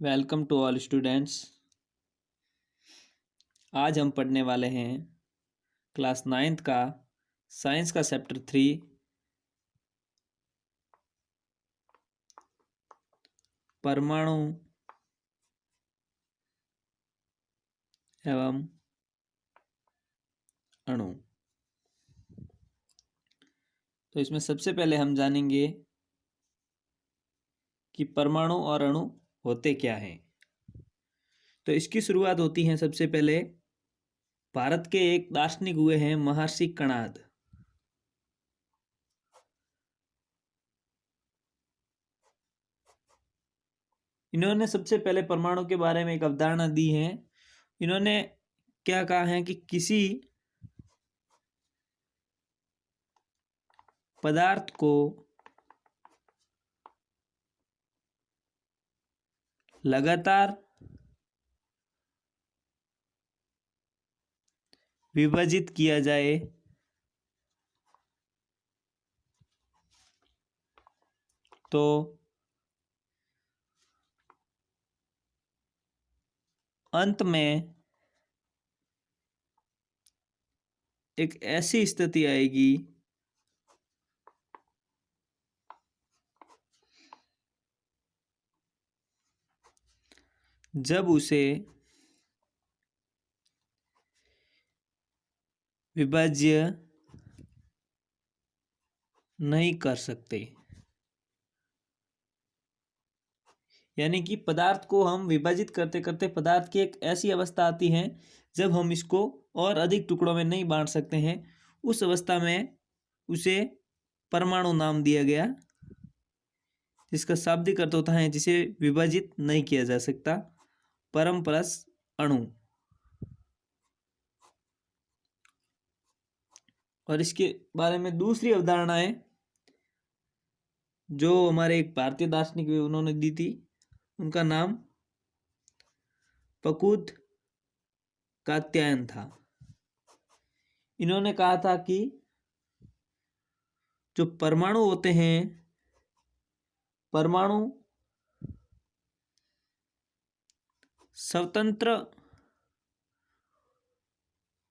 Welcome to all students. आज हम पढ़ने वाले हैं क्लास 9th का साइंस का चैप्टर 3 परमाणु एवं अणु। तो इसमें सबसे पहले हम जानेंगे कि परमाणु और अणु होते क्या हैं। तो इसकी शुरुआत होती है सबसे पहले भारत के एक दार्शनिक हुए हैं महर्षि कणाद। इन्होंने सबसे पहले परमाणु के बारे में एक अवधारणा दी है। इन्होंने क्या कहा है कि किसी पदार्थ को लगातार विभाजित किया जाए तो अंत में एक ऐसी स्थिति आएगी जब उसे विभाज्य नहीं कर सकते। यानी कि पदार्थ को हम विभाजित करते करते पदार्थ की एक ऐसी अवस्था आती है जब हम इसको और अधिक टुकड़ों में नहीं बांट सकते हैं। उस अवस्था में उसे परमाणु नाम दिया गया, जिसका शाब्दिक अर्थ होता है जिसे विभाजित नहीं किया जा सकता, परम प्लस अणु। और इसके बारे में दूसरी अवधारणा है जो हमारे एक भारतीय दार्शनिक उन्होंने दी थी, उनका नाम फकूद कात्यायन था। इन्होंने कहा था कि जो परमाणु होते हैं, परमाणु स्वतंत्र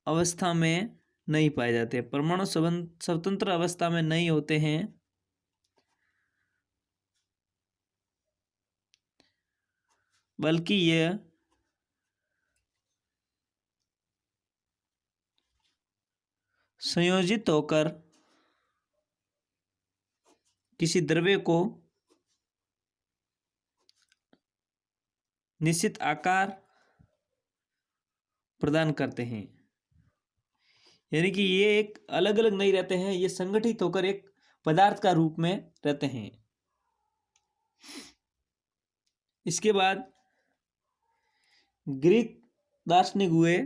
अवस्था में नहीं पाए जाते। परमाणु स्वतंत्र अवस्था में नहीं होते हैं, बल्कि यह संयोजित होकर किसी द्रव्य को निश्चित आकार प्रदान करते हैं। यानी कि ये एक अलग अलग नहीं रहते हैं, ये संगठित होकर एक पदार्थ का रूप में रहते हैं। इसके बाद ग्रीक दार्शनिक हुए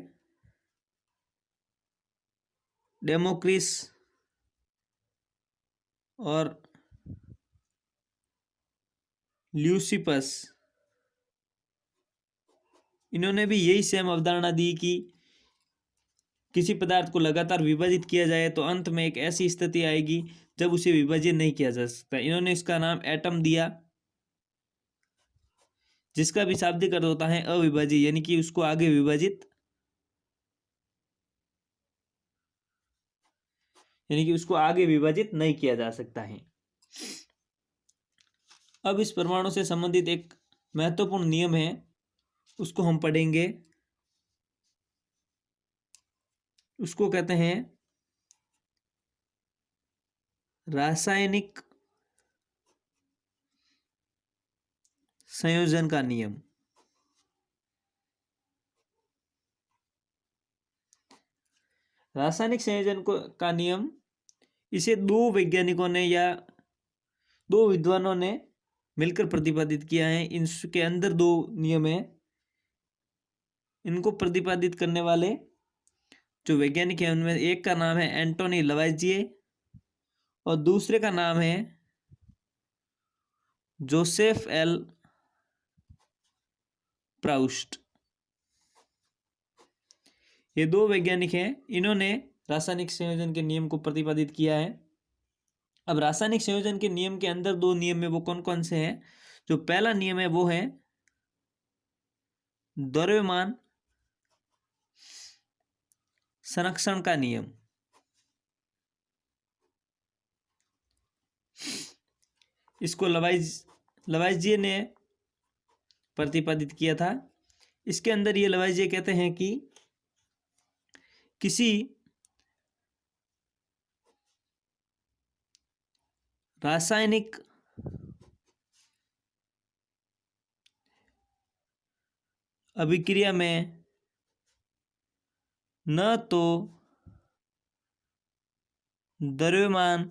डेमोक्रिस और ल्यूसिपस। इन्होंने भी यही सेम अवधारणा दी कि किसी पदार्थ को लगातार विभाजित किया जाए तो अंत में एक ऐसी स्थिति आएगी जब उसे विभाजित नहीं किया जा सकता। इन्होंने इसका नाम एटम दिया, जिसका भी शाब्दिक अर्थ होता है अविभाज्य, यानी कि उसको आगे विभाजित, यानी कि उसको आगे विभाजित नहीं किया जा सकता है। अब इस परमाणु से संबंधित एक महत्वपूर्ण नियम है, उसको हम पढ़ेंगे। उसको कहते हैं रासायनिक संयोजन का नियम। रासायनिक संयोजन का नियम, इसे दो वैज्ञानिकों ने या दो विद्वानों ने मिलकर प्रतिपादित किया है। इनके अंदर दो नियम है। इनको प्रतिपादित करने वाले जो वैज्ञानिक हैं उनमें एक का नाम है एंटोनी लवाइजिए और दूसरे का नाम है जोसेफ एल प्राउस्ट। ये दो वैज्ञानिक हैं, इन्होंने रासायनिक संयोजन के नियम को प्रतिपादित किया है। अब रासायनिक संयोजन के नियम के अंदर दो नियम में वो कौन कौन से हैं? जो पहला नियम है वो है द्रव्यमान संरक्षण का नियम। इसको लवाइजिए ने प्रतिपादित किया था। इसके अंदर ये लवाइजिए कहते हैं कि किसी रासायनिक अभिक्रिया में न तो द्रव्यमान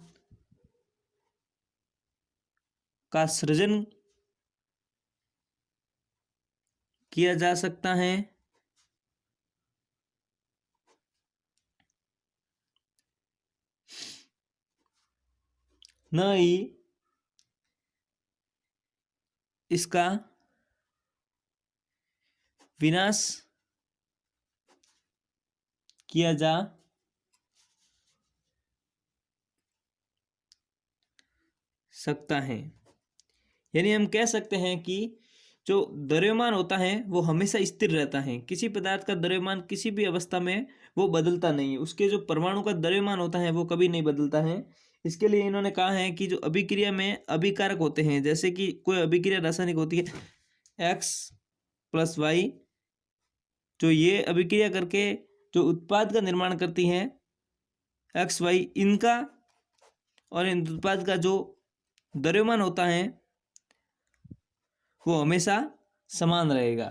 का सृजन किया जा सकता है, न ही इसका विनाश किया जा सकता है। यानी हम कह सकते हैं कि जो द्रव्यमान होता है वो हमेशा स्थिर रहता है। किसी पदार्थ का द्रव्यमान किसी भी अवस्था में वो बदलता नहीं है। उसके जो परमाणु का द्रव्यमान होता है वो कभी नहीं बदलता है। इसके लिए इन्होंने कहा है कि जो अभिक्रिया में अभिकारक होते हैं, जैसे कि कोई अभिक्रिया रासायनिक होती है X+Y, जो ये अभिक्रिया करके जो उत्पाद का निर्माण करती हैं XY, इनका और इन उत्पाद का जो द्रव्यमान होता है वो हमेशा समान रहेगा।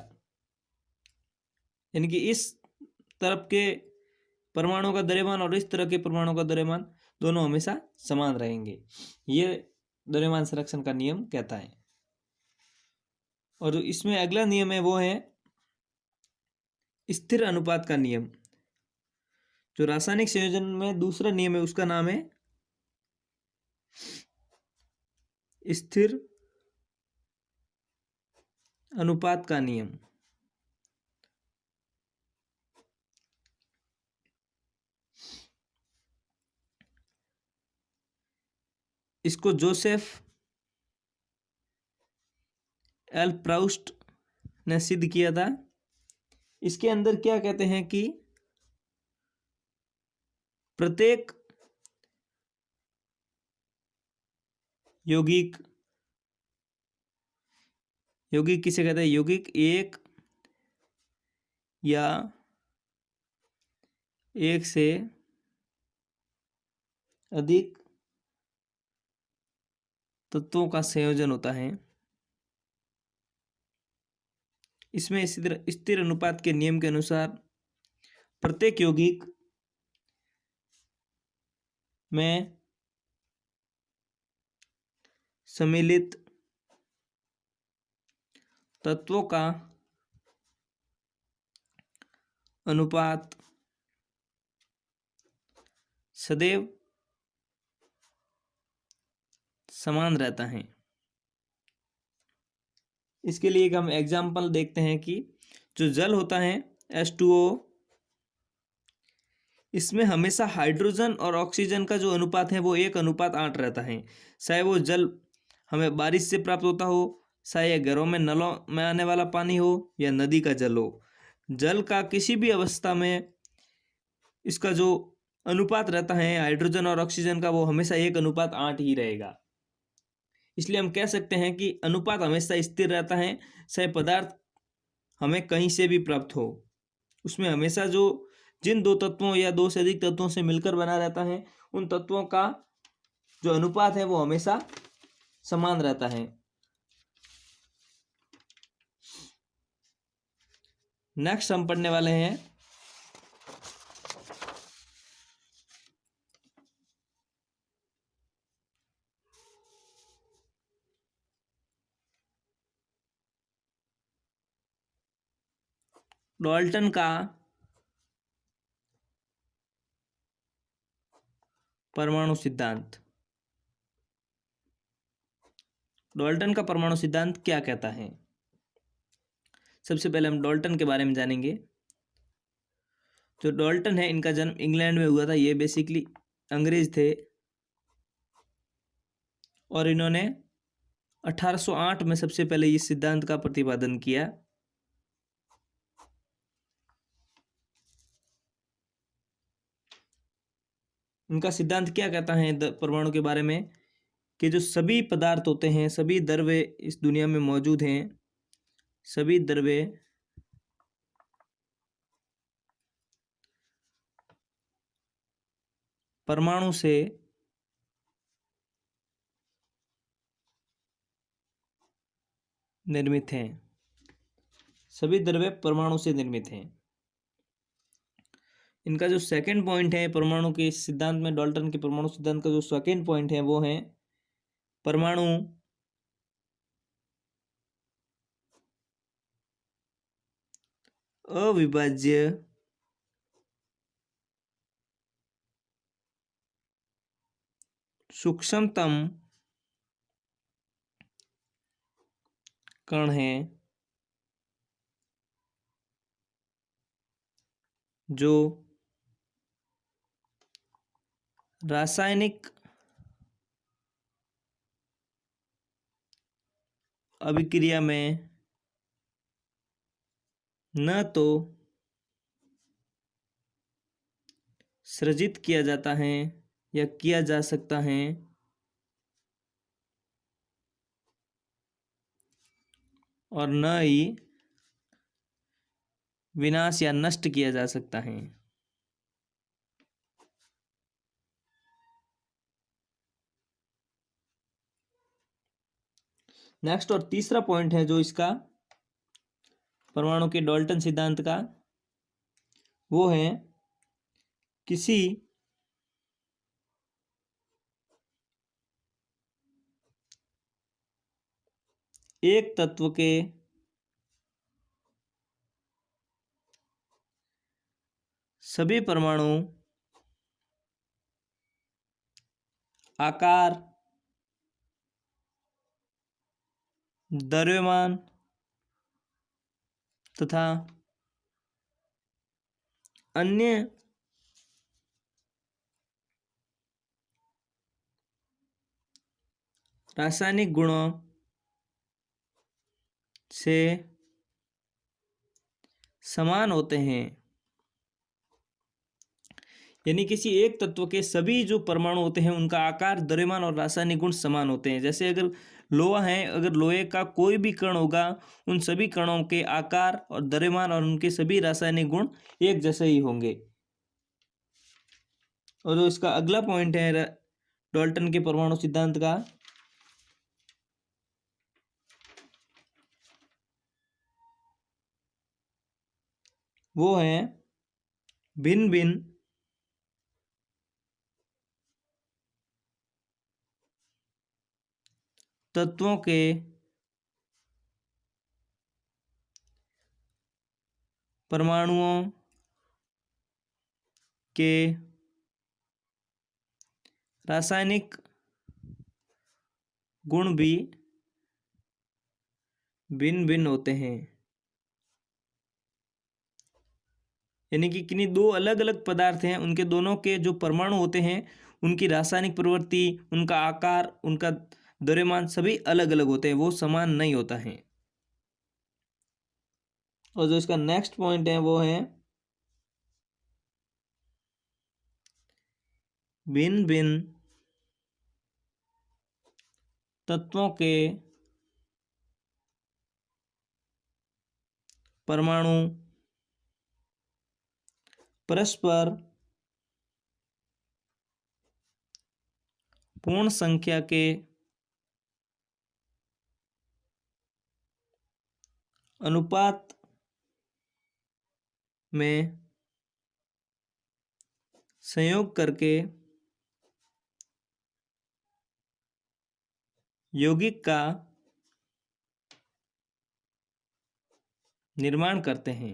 यानी कि इस तरफ के परमाणु का द्रव्यमान और इस तरह के परमाणु का द्रव्यमान दोनों हमेशा समान रहेंगे। ये द्रव्यमान संरक्षण का नियम कहता है। और इसमें अगला नियम है वो है स्थिर अनुपात का नियम। जो रासायनिक संयोजन में दूसरा नियम है उसका नाम है स्थिर अनुपात का नियम। इसको जोसेफ एल प्राउस्ट ने सिद्ध किया था। इसके अंदर क्या कहते हैं कि प्रत्येक यौगिक किसे कहते हैं? यौगिक एक या एक से अधिक तत्वों का संयोजन होता है। इसमें स्थिर अनुपात के नियम के अनुसार प्रत्येक यौगिक में सम्मिलित तत्वों का अनुपात सदैव समान रहता है। इसके लिए एक हम एग्जाम्पल देखते हैं कि जो जल होता है H2O, इसमें हमेशा हाइड्रोजन और ऑक्सीजन का जो अनुपात है वो 1:8 रहता है। चाहे वो जल हमें बारिश से प्राप्त होता हो, चाहे घरों में नलों में आने वाला पानी हो या नदी का जल हो, जल का किसी भी अवस्था में इसका जो अनुपात रहता है हाइड्रोजन और ऑक्सीजन का वो हमेशा 1:8 ही रहेगा। इसलिए हम कह सकते हैं कि अनुपात हमेशा स्थिर रहता है। चाहे पदार्थ हमें कहीं से भी प्राप्त हो, उसमें हमेशा जो जिन दो तत्वों या दो से अधिक तत्वों से मिलकर बना रहता है उन तत्वों का जो अनुपात है वो हमेशा समान रहता है। नेक्स्ट हम पढ़ने वाले हैं डाल्टन का परमाणु सिद्धांत। डाल्टन का परमाणु सिद्धांत क्या कहता है? सबसे पहले हम डाल्टन के बारे में जानेंगे। जो डाल्टन है इनका जन्म इंग्लैंड में हुआ था। ये बेसिकली अंग्रेज थे और इन्होंने 1808 में सबसे पहले इस सिद्धांत का प्रतिपादन किया। इनका सिद्धांत क्या कहता है परमाणु के बारे में, कि जो सभी पदार्थ होते हैं, सभी द्रव्य इस दुनिया में मौजूद हैं, सभी द्रव्य परमाणु से निर्मित हैं, सभी द्रव्य परमाणु से निर्मित हैं। इनका जो सेकंड पॉइंट है परमाणु के सिद्धांत में, डाल्टन के परमाणु सिद्धांत का जो सेकंड पॉइंट है वो है परमाणु अविभाज्य सूक्ष्मतम कण है जो रासायनिक अभिक्रिया में न तो सृजित किया जाता है या किया जा सकता है और न ही विनाश या नष्ट किया जा सकता है। नेक्स्ट और तीसरा पॉइंट है जो इसका परमाणु के डाल्टन सिद्धांत का, वो है किसी एक तत्व के सभी परमाणु आकार, द्रव्यमान तथा अन्य रासायनिक गुणों से समान होते हैं। यानी किसी एक तत्व के सभी जो परमाणु होते हैं उनका आकार, द्रव्यमान और रासायनिक गुण समान होते हैं। जैसे अगर लोहा है, अगर लोहे का कोई भी कण होगा, उन सभी कणों के आकार और द्रव्यमान और उनके सभी रासायनिक गुण एक जैसे ही होंगे। और जो इसका अगला पॉइंट है डाल्टन के परमाणु सिद्धांत का, वो है भिन्न भिन्न तत्वों के परमाणुओं के रासायनिक गुण भी भिन्न भिन्न होते हैं। यानी कि किन्हीं दो अलग अलग पदार्थ हैं, उनके दोनों के जो परमाणु होते हैं उनकी रासायनिक प्रवृत्ति, उनका आकार, उनका द्रव्यमान सभी अलग अलग होते हैं, वो समान नहीं होता है। और जो इसका नेक्स्ट पॉइंट है वो है भिन्न भिन्न तत्वों के परमाणु परस्पर पूर्ण संख्या के अनुपात में संयोग करके यौगिक का निर्माण करते हैं।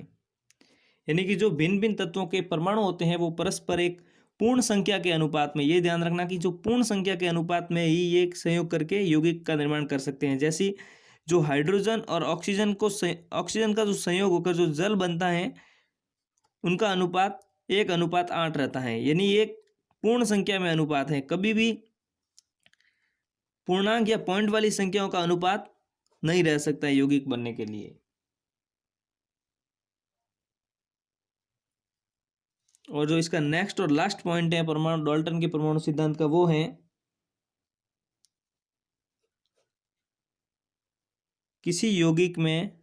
यानी कि जो भिन्न भिन्न तत्वों के परमाणु होते हैं वो परस्पर एक पूर्ण संख्या के अनुपात में, ये ध्यान रखना कि जो पूर्ण संख्या के अनुपात में ही ये संयोग करके यौगिक का निर्माण कर सकते हैं। जैसे जो हाइड्रोजन और ऑक्सीजन ऑक्सीजन का जो संयोग होकर जो जल बनता है उनका अनुपात 1:8 रहता है। यानी एक पूर्ण संख्या में अनुपात है, कभी भी पूर्णांक या पॉइंट वाली संख्याओं का अनुपात नहीं रह सकता है यौगिक बनने के लिए। और जो इसका नेक्स्ट और लास्ट पॉइंट है परमाणु डाल्टन के परमाणु सिद्धांत का, वो है किसी यौगिक में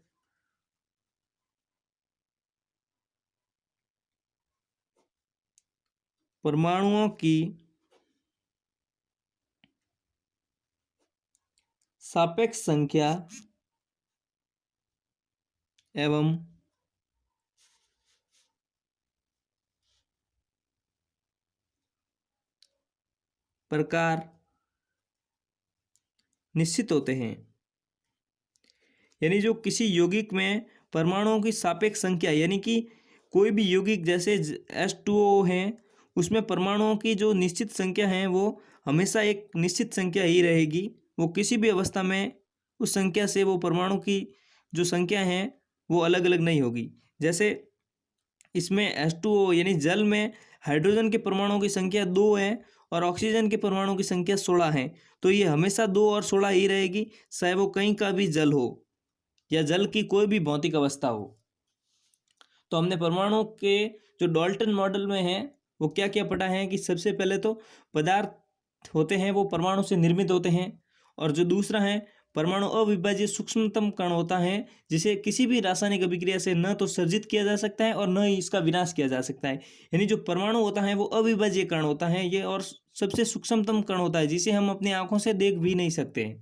परमाणुओं की सापेक्ष संख्या एवं प्रकार निश्चित होते हैं। यानी जो किसी यौगिक में परमाणुओं की सापेक्ष संख्या, यानी कि कोई भी यौगिक जैसे H2O है, उसमें परमाणुओं की जो निश्चित संख्या है वो हमेशा एक निश्चित संख्या ही रहेगी। वो किसी भी अवस्था में उस संख्या से वो परमाणु की जो संख्या है वो अलग अलग नहीं होगी। जैसे इसमें H2O यानी जल में हाइड्रोजन के परमाणुओं की संख्या 2 है और ऑक्सीजन के परमाणुओं की संख्या 16 है, तो ये हमेशा 2 और 16 ही रहेगी, चाहे वो कहीं का भी जल हो या जल की कोई भी भौतिक अवस्था हो। तो हमने परमाणु के जो डाल्टन मॉडल में है वो क्या क्या पढ़ा है कि सबसे पहले तो पदार्थ होते हैं वो परमाणु से निर्मित होते हैं, और जो दूसरा है परमाणु अविभाज्य सूक्ष्मतम कण होता है जिसे किसी भी रासायनिक अभिक्रिया से न तो सर्जित किया जा सकता है और न ही इसका विनाश किया जा सकता है। यानी जो परमाणु होता है वो अविभाज्य कण होता है ये, और सबसे सूक्ष्मतम कण होता है जिसे हम अपनी आंखों से देख भी नहीं सकते।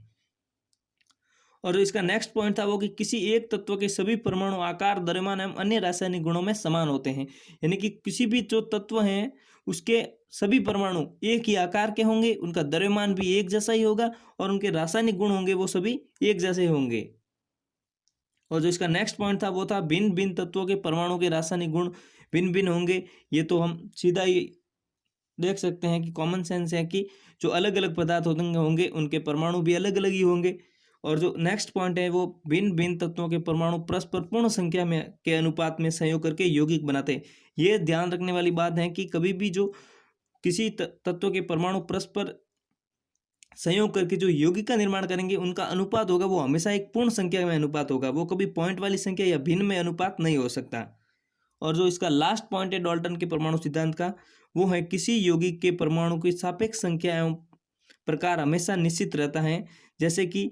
और जो इसका नेक्स्ट पॉइंट था वो कि किसी एक तत्व के सभी परमाणु आकार, द्रव्यमान एवं अन्य रासायनिक गुणों में समान होते हैं। यानी कि किसी भी जो तत्व हैं उसके सभी परमाणु एक ही आकार के होंगे, उनका द्रव्यमान भी एक जैसा ही होगा और उनके रासायनिक गुण होंगे वो सभी एक जैसे होंगे। और जो इसका नेक्स्ट पॉइंट था वो था भिन्न भिन्न तत्वों के परमाणु के रासायनिक गुण भिन्न भिन्न होंगे। ये तो हम सीधा ही देख सकते हैं कि कॉमन सेंस है कि जो अलग अलग पदार्थ होंगे उनके परमाणु भी अलग अलग ही होंगे। और जो नेक्स्ट पॉइंट है वो भिन्न भिन्न तत्वों के परमाणु परस्पर पूर्ण संख्या में के अनुपात में संयोग करके यौगिक बनाते हैं। ये ध्यान रखने वाली बात है कि कभी भी जो किसी तत्व के परमाणु परस्पर संयोग करके जो यौगिक का निर्माण करेंगे उनका अनुपात होगा वो हमेशा एक पूर्ण संख्या में अनुपात होगा, वो कभी पॉइंट वाली संख्या या भिन्न में अनुपात नहीं हो सकता। और जो इसका लास्ट पॉइंट है डाल्टन के परमाणु सिद्धांत का, वो है किसी यौगिक के परमाणु की सापेक्ष संख्या एवं प्रकार हमेशा निश्चित रहता है। जैसे कि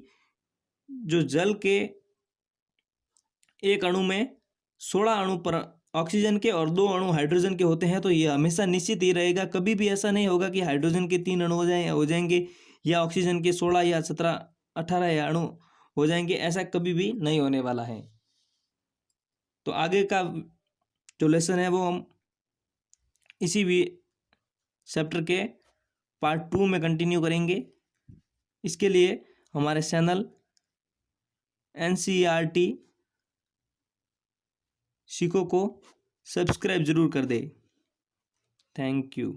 जो जल के एक अणु में 16 अणु पर ऑक्सीजन के और 2 अणु हाइड्रोजन के होते हैं, तो ये हमेशा निश्चित ही रहेगा। कभी भी ऐसा नहीं होगा कि हाइड्रोजन के 3 अणु हो जाएंगे या ऑक्सीजन के 16 या 17 18 अणु हो जाएंगे, ऐसा कभी भी नहीं होने वाला है। तो आगे का जो लेसन है वो हम इसी भी चैप्टर के पार्ट 2 में कंटिन्यू करेंगे। इसके लिए हमारे चैनल NCERT सीखो को सब्सक्राइब जरूर कर दे। Thank you.